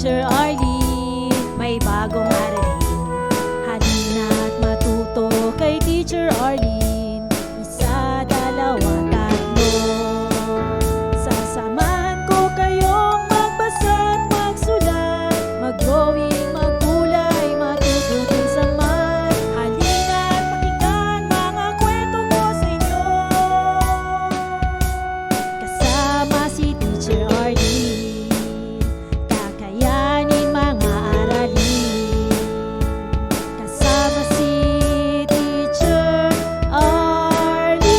Teacher Arlene, may bagong aralin. Halina't matuto kay Teacher Arlene. Isa, dalawa, tatlo. Sasamahan ko kayong magbasa at magsulat, mag-drawing, magkulay, matuto din sa math. Halina't pakinggan mga kwento ko sa inyo. Kasama si Teacher Arlene, kakayanin mga aralin. Kasama si Teacher Arlene.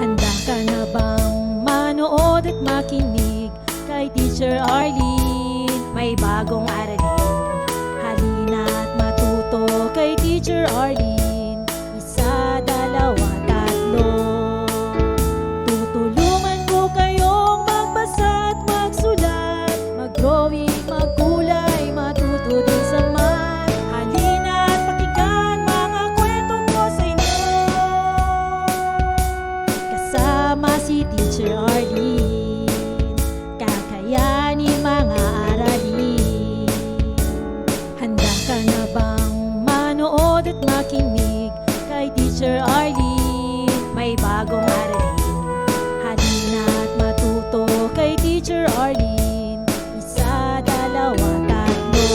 Handa ka na bang manood at makinig kay Teacher Arlene? May bagong aralin. Halina't matuto kay Teacher Arlene. Isa, dalawa, tatlo. Tutulungan ko kayong magbasa at magsulat, mag-drawing, magkulay, matuto din sa math. Halina't pakinggan mga kwento ko sa inyo. Kasama si Teacher Arlene, kakayanin mga aralin. Handa ka na bang manood at makinig kay Teacher Arlene? May bagong aralin. Halina't matuto kay Teacher Arlene. Isa, dalawa, tatlo.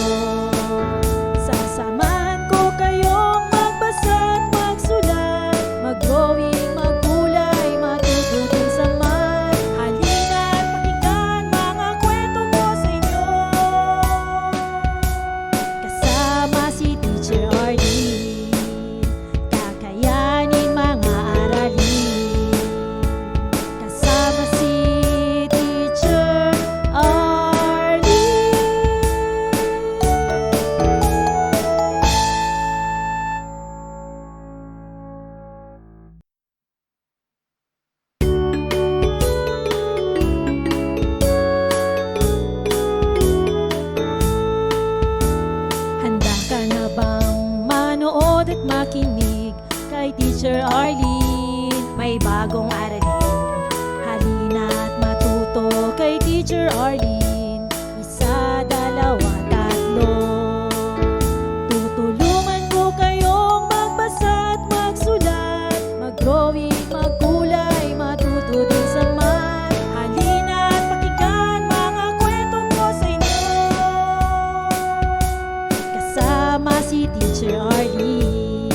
Sasamahan ko kayong magbasa at magsulat, mag-drawing, magkulay, matuto din sa math. Halina't pakinggan mga kwento ko sa inyo. Kasama si Teacher Arlene, kakayanin mga aralin. Kasama si Teacher Arlene. Handa ka na bang manood at makinig kay Teacher Arlene? May bagong aralin. Halina't matuto kay Teacher Arlene. Isa, dalawa, tatlo. Tutulungan ko kayong magbasa at magsulat, mag-drawing, magkulay, matuto din sa math. Halina't pakinggan mga kwento ko sa inyo. Kasama si Teacher Arlene,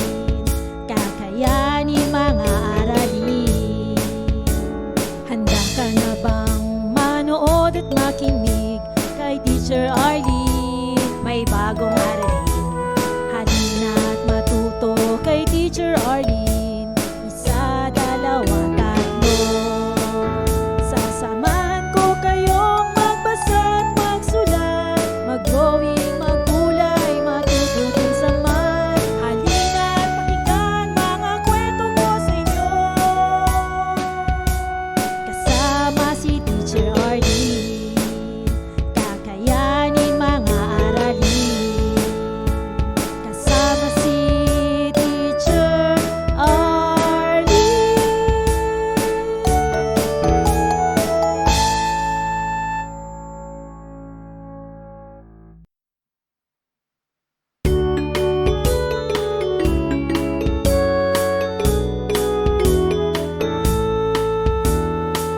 kakayanin mga aralin. Handa ka na bang manood at makinig kay Teacher Arlene? May bagong aralin. Halina't matuto kay Teacher Arlene. Isa, dalawa, tatlo. Sasamahan ko kayong magbasa at magsulat, mag-drawing, magkulay, matuto din sa math. Halina't pakinggan mga kwento ko sa inyo. Kasama si Teacher Arlene, kakayanin mga aralin. Kasama si Teacher Arlene.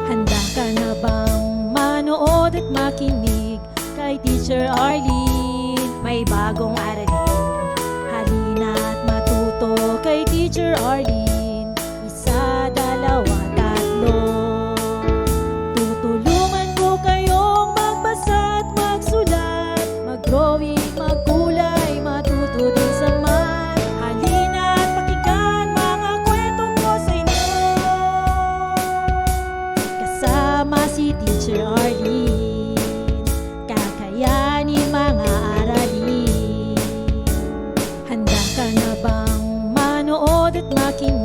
Handa ka na bang manood at makinig kay Teacher Arlene? May bagong aralin. Halina't matuto kay Teacher Arlene. Isa, dalawa, tatlo. Tutulungan ko kayong magbasa at magsulat, mag-drawing, magkulay, matuto din sa math. Halina't pakinggan mga kwento ko sa inyo. Kasama si Teacher Arlene, kakayanin mga aralin. Handa ka na bang manood at makinig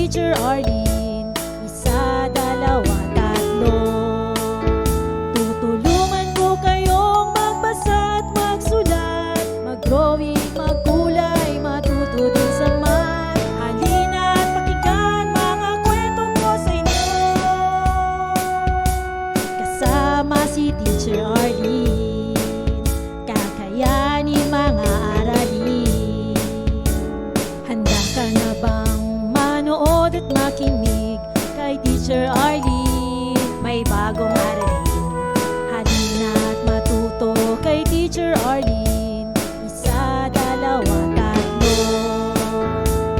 Teacher Arlene. Isa, dalawa, tatlo. Tutulungan ko kayong magbasa at magsulat, mag-drawing, magkulay, matuto din sa math. Halina at pakinggan mga kwento ko sa inyo. Kasama si Teacher Arlene, kakayanin mga aralin. Handa ka na bang manood at makinig kay Teacher Arlene? May bagong aralin. Halina at matuto kay Teacher Arlene. Isa, dalawa, tatlo.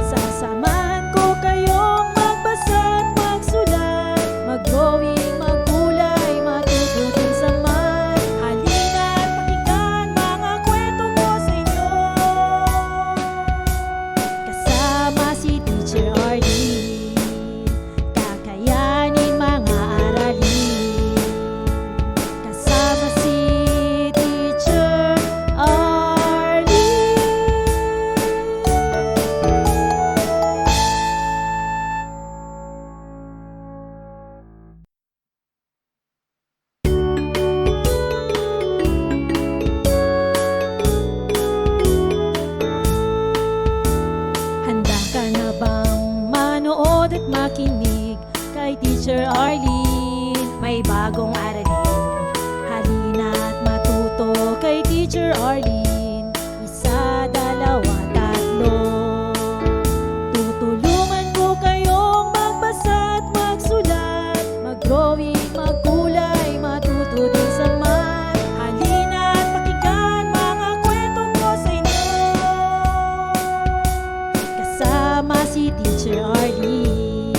Sasamahan ko kayong magbasa at magsulat, mag-drawing, magkulay, matuto din sa math. Halina at pakinggan mga kwento ko sa inyo. Kasama si Teacher Arlene, kakayanin mga aralin. Kasama si Teacher Arlene. Handa ka na bang manood at makinig kay Teacher Arlene? May bagong aralin. Halina at matuto kay Teacher Arlene. Isa, dalawa, tatlo. Tutulungan ko kayong magbasa at magsulat, mag-drawing, magkulay, matuto din sa math. Halina at pakinggan mga kwento ko sa inyo. Kasama si Teacher Arlene,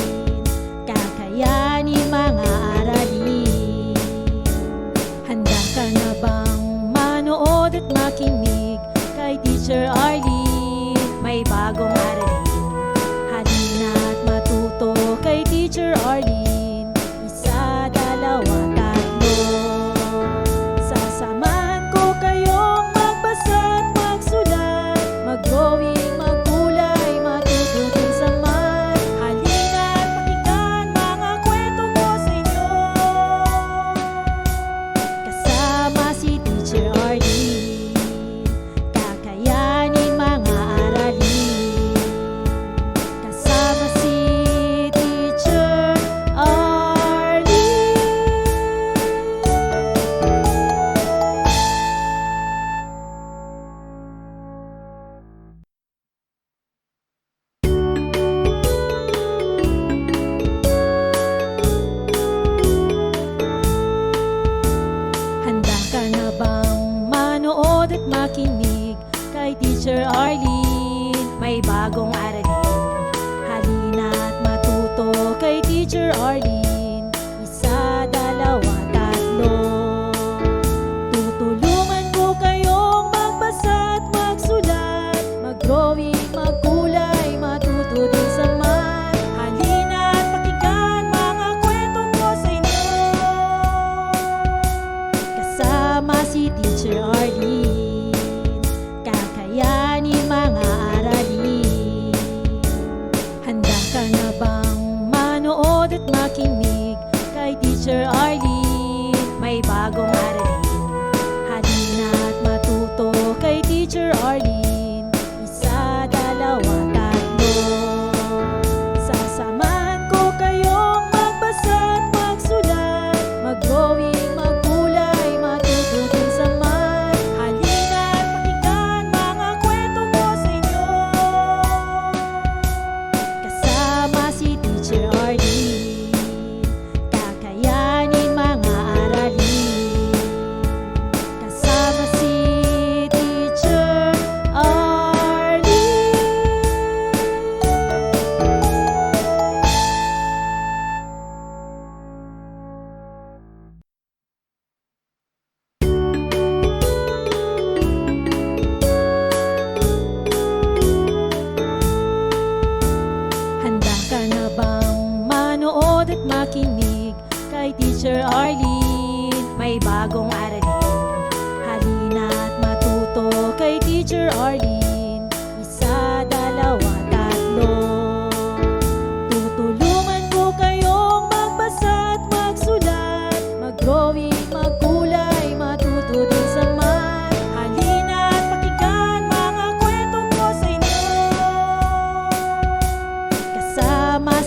kakayanin mga aralin. Handa ka na bang manood at makinig kay Teacher Arlene? May bagong aralin. Halina at matuto kay Teacher Arlene. Isa, dalawa, tatlo. Sasamahan ko kayong magbasa at magsulat, mag-drawing, magkulay, matuto din sa math. Halina at pakinggan mga kwento ko sa inyo. Kasama si Teacher Arlene, kakayanin mga aralin. Kasama si Teacher Arlene. Handa ka na bang manood at makinig kay Teacher Arlene? May bagong aralin. Halina at matuto kay Teacher Arlene. Isa, dalawa, tatlo. Tutulungan ko kayong magbasa at magsulat, mag-drawing, magkulay, matuto din sa math. Halina at pakinggan mga kwento ko sa inyo. Kasama si Teacher Arlene, kakayanin mga aralin. Handa ka na bang manood at makinig kay Teacher Arlene? May bagong aralin. Halina at matuto kay Teacher Arlene. Isa, dalawa, tatlo. Sasamahan ko kayong magbasa at magsulat, mag-drawing, magkulay, matuto din sa math. Halina at pakinggan mga kwento ko sa inyo. Kasama si Teacher Arlene, kakayanin mga aralin. Kasama si Teacher Arlene. Handa ka na bang manood at makinig kay Teacher Arlene? May bagong aralin. Halina at matuto kay Teacher Arlene. Isa, dalawa, tatlo.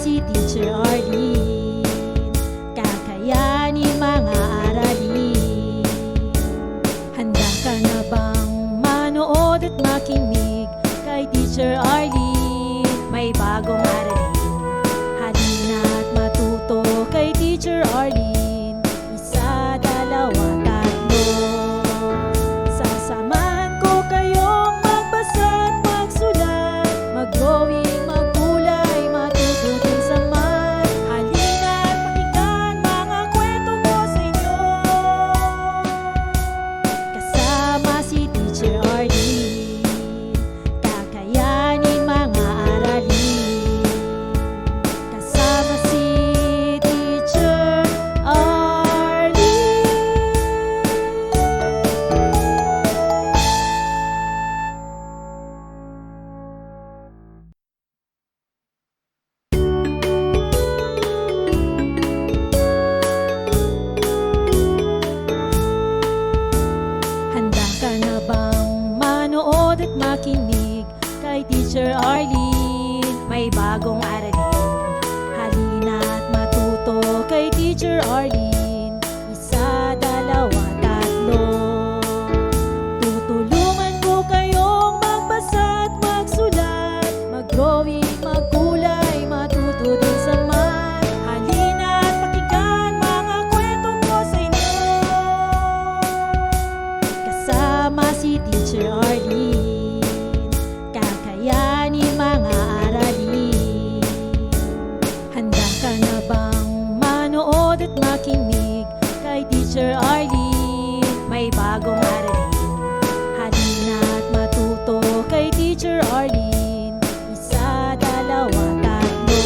si Teacher Arlene, kakayanin mga aralin. Handa ka na bang manood at makinig kay Teacher Arlene? May bagong aralin, halina at matuto kay Teacher Arlene. Isa, dalawa, tatlo. Sasamahan ko kayong magbasa at magsulat, mag-drawing, magkulay, matututin sa math. Halina at pakinggan mga kwento ko sa inyo. Kasama si Teacher Arlene, kakayanin mga aralin. Kasama si Teacher Arlene. Handa ka na bang manood at makinig kay Teacher Arlene? May bagong aralin, halina at matuto kay Teacher Arlene. Isa, dalawa, tatlo. Tutulungan ko kayong magbasa at magsulat, mag-drawing, magkulay, matuto din sa math. Halina at pakinggan mga kwento ko sa inyo. Kasama si Teacher Arlene, kakayanin mga aralin. Handa ka na bang manood at makinig kay Teacher Arlene? May bagong aralin, halina at matuto kay Teacher Arlene. Isa, dalawa, tatlo.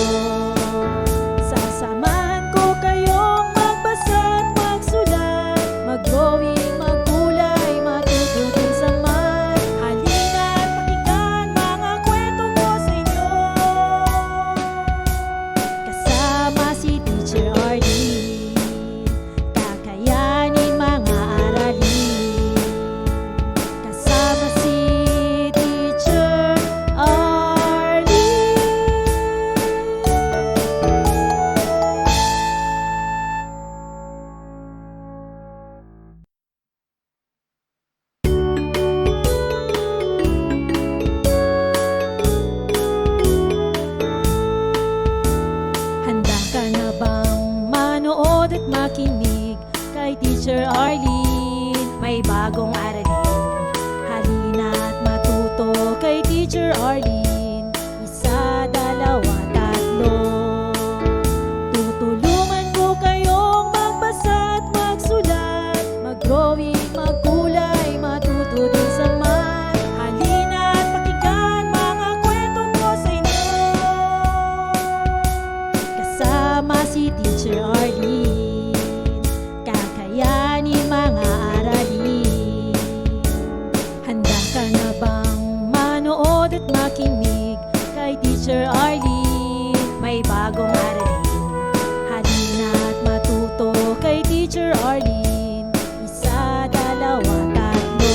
Sasamahan ko kayong magbasa at magsulat, mag-drawing, magkulay, matututin sa math. Halina at pakinggan mga kwento ko sa inyo. Kasama si Teacher Arlene, kakayanin mga aralin. Kasama si Teacher Arlene. Handa ka na bang manood at makinig kay Teacher Arlene? May bagong aralin, halina at matuto kay Teacher Arlene. Isa, dalawa, tatlo. Tutulungan ko kayong magbasa at magsulat, mag-drawing, magkulay, matuto din sa math. Halina at pakinggan mga kwento ko sa inyo. Kasama si Teacher Arlene, kakayanin mga aralin. Handa ka na bang manood at makinig kay Teacher Arlene? May bagong aralin, halina at matuto kay Teacher Arlene. Isa, dalawa, tatlo. Tutulungan ko kayong magbasa at magsulat, mag-drawing, magkulay, matuto din sa math. Halina at pakinggan mga kwento ko sa inyo. Kasama si Teacher Arlene, handa ka na bang manood at makinig kay Teacher Arlene? May bagong aralin, halina at matuto kay Teacher Arlene. Isa, dalawa, tatlo.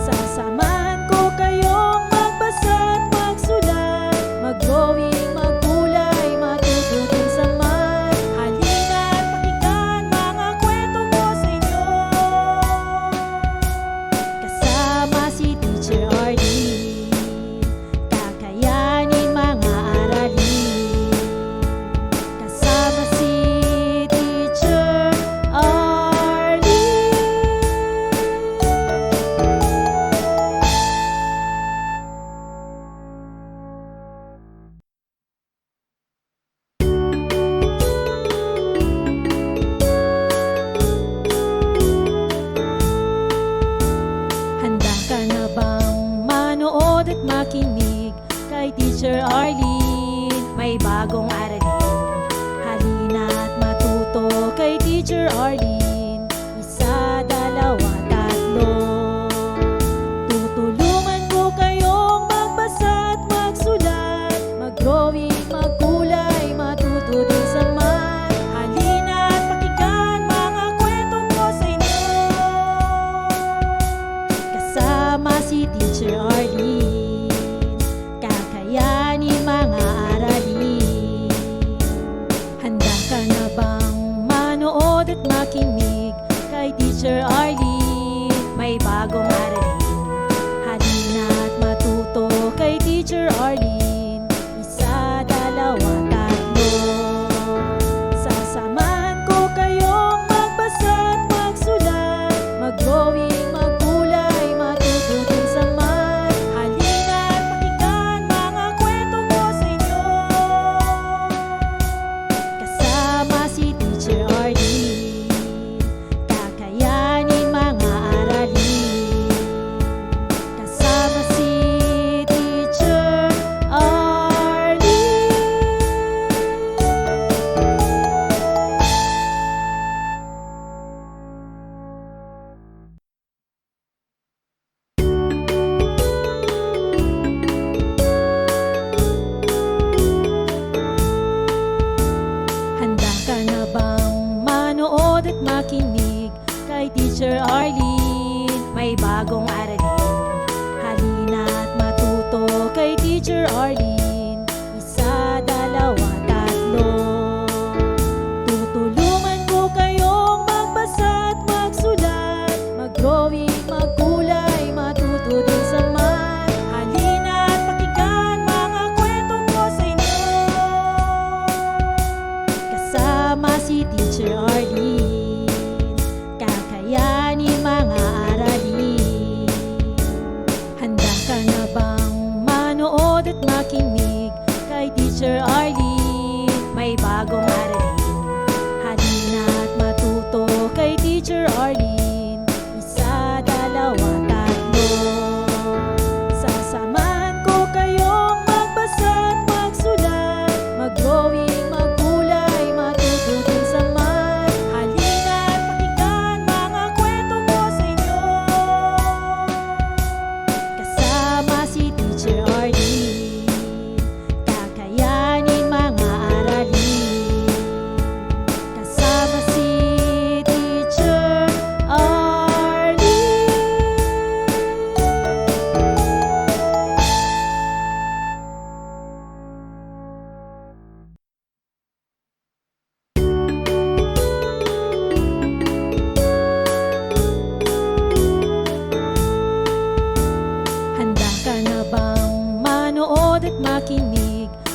Sasamahan ko kayong magbasa at magsulat, mag-drawing, magkulay, matuto din sa math. Halina at pakinggan mga kwento ko sa inyo. Kasama si Teacher Arlene, kakayanin mga aralin. Kasama si Teacher Arlene. Handa ka na bang manood at makinig kay Teacher Arlene? May bagong aralin, halina at matuto kay Teacher Arlene. Isa, dalawa, tatlo. Tutulungan ko kayong magbasa at magsulat, mag-drawing, magkulay, matuto din sa math. Halina at pakinggan mga kwento ko sa inyo. Kasama si Teacher Arlene, kakayanin mga aralin.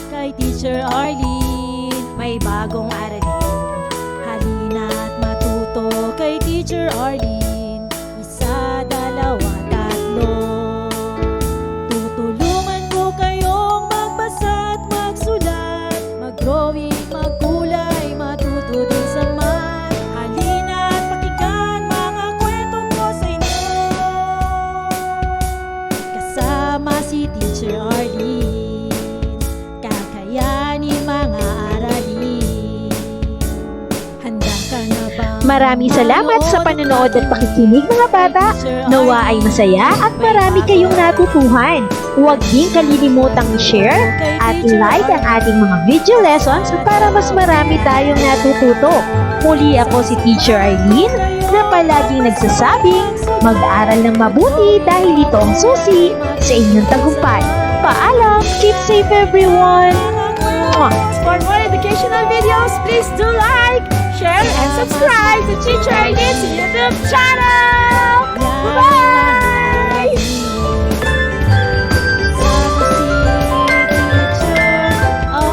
kay Teacher Arlene. May bagong aralin, halina't matuto kay Teacher Arlene. Isa, dalawa, tatlo. Tutulungan ko kayong magbasa at magsulat, mag-drawing, magkulay, matuto din sa math. Halina't pakinggan mga kwento ko sa inyo. Kasama si Teacher Arlene, kakayanin mga aralin. Handa ka na ba? Maraming salamat sa panonood at pakikinig mga bata. Nawa ay masaya at marami kayong natutuhan. Huwag din kalilimutang i-share at i-like ang ating mga video lessons para mas marami tayong natututo. Muli ako si Teacher Arlene na palaging nagsasabing mag-aral ng mabuti dahil ito ang susi sa inyong tagumpay. Paalam! Keep safe everyone! Mwah! For more educational videos, please do like, share, and subscribe to Teacher Arlene's YouTube channel! Bye!